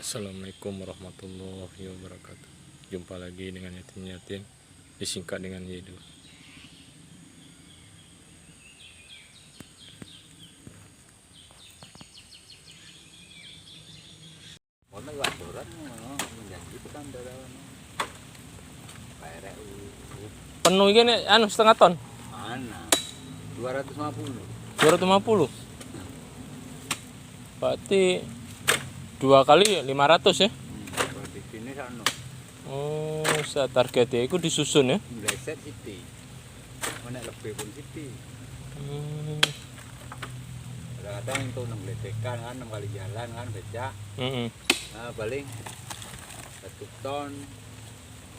Assalamualaikum warahmatullahi wabarakatuh. Jumpa lagi dengan Yatim disingkat dengan Yedu. Penuh gini setengah ton. Mana? 250. 250. Berarti 2 kali 500 ya. Di sini sana. Oh, saya targetnya itu disusun ya. Meleset siti. Mana lebih pun siti. Kadang-kadang itu 6 letekan kan, 6 kali jalan kan becak. Nah, paling 1 ton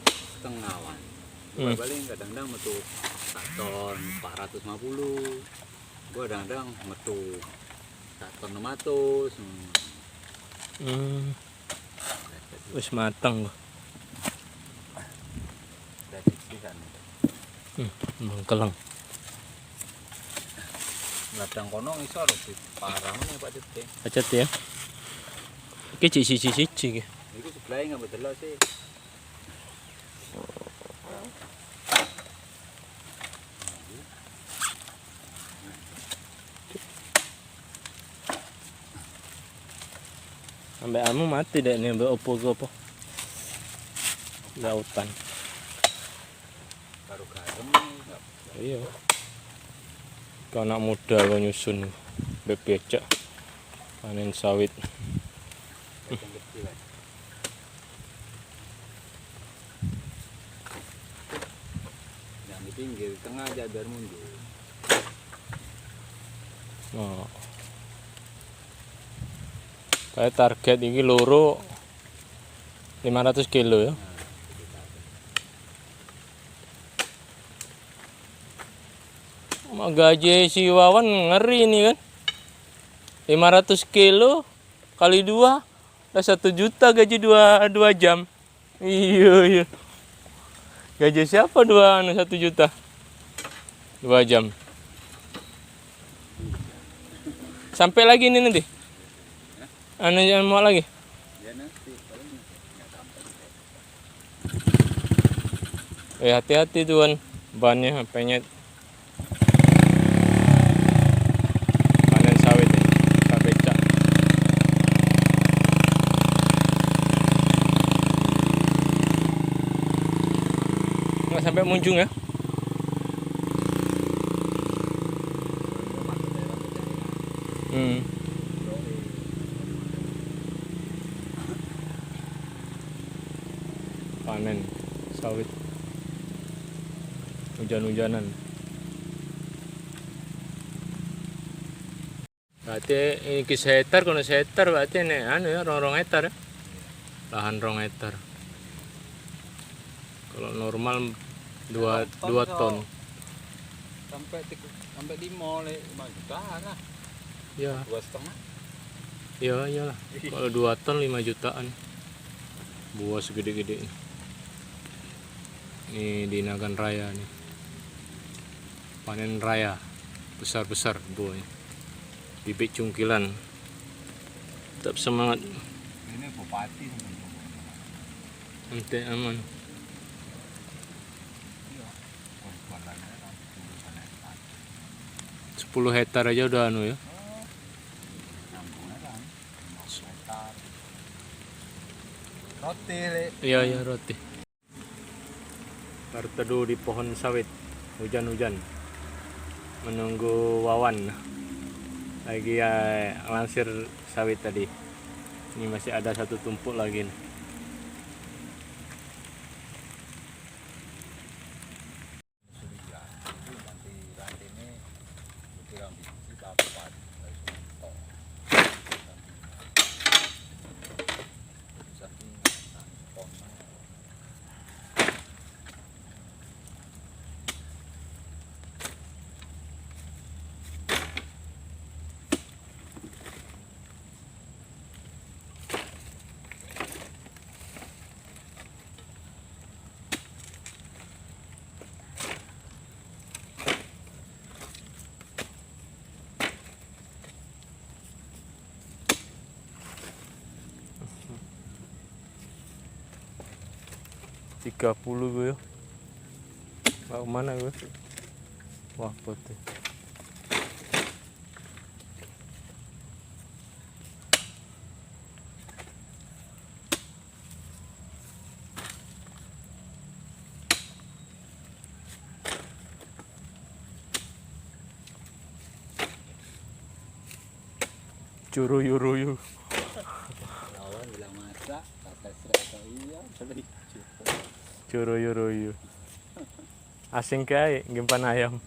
setengahan. Paling kadang-kadang metu 1 ton 450. Gua kadang-kadang metu 1 ton 600. Wis matang kok. Dari sana. Mengkelang. Ladang kono ngisor di parang nih Pak Cete. Pacet ya. Iki siji-siji iki. Iku sebelahnya nggak betul sih. Sampai amu mati deh nih, mbak opo ke apa? Lautan. Baru garam enggak. Iya. Kau anak muda kau nyusun becak panen sawit. Yang kecil kan. Yang di pinggir tengah aja biar mundur. Oh. Kayak target ini loro 500 kilo ya. Gaji si Wawan ngeri ini kan. 500 kilo kali 2 udah 1 juta gaji 2 jam. Iya. Gaji siapa 1 juta? 2 jam. Sampai lagi ini nanti. Jangan mau lagi. Ya nanti paling enggak sampai. Hati-hati tuan, bannya penyet. Panen sawit ya, becak. Nggak sampai Munjung ya. Panen sawit hujan-hujanan. Berarti ini sehetar, kalau sehetar berarti ini ya rong hektar ya. Lahan 2 hektar. Kalau normal 2 ton. Sampai 5 juta lah. Ya. 2,5. Ya iyalah. Kalau 2 ton 5 jutaan. Buah segede-gede. Ini di Nagan Raya nih. Panen raya. Besar-besar buahnya. Bibit cungkilan. Tetap semangat. Ini bupati. Nanti aman. 10 hektar aja udah ya. Roti. Iya roti. Berteduh di pohon sawit. Hujan-hujan. Menunggu Wawan. Lagi ya lansir sawit tadi. Ini masih ada 1 tumpuk lagi nih. 30 gue ya. Mau mana gue? Wah, putih. Curuyu-ruyu. Lawan bilang masak, kata serata iya, beli. Curuyu-ruyu. Asing kayak gempan ayam.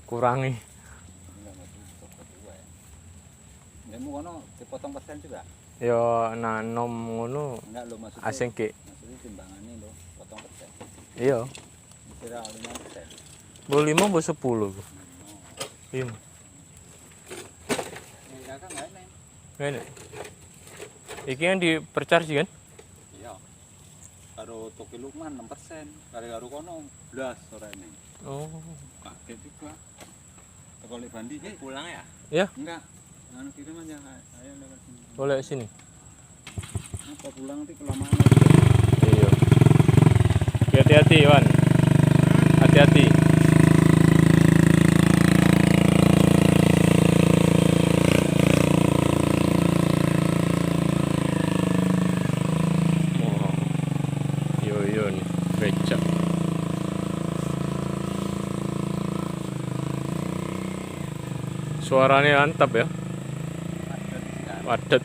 Kurangi. Enggak mau kono dipotong persen juga. Yo nanom ngono Enggak lo maksudnya. asing ki. Maksudnya timbangannya lo potong persen. Iya. Kira 5%. Bu 5 bu 10. Bu. 5. Ya kan enggak enak. Ini. Iki yang dipercharge kan? Iya. Karo toki Lukman 6%, karo kono 11 sore ini. Oh. Kaget juga. Tekoli Bandi Pulang ya? Ya, enggak. Anu kirim aja ayo lewat sini. boleh sini. Apa pulang nanti kelamaan. Iya. Hati-hati, Wan. Hati-hati. Oh. Yo nih, becak. Suaranya mantap ya. Padat.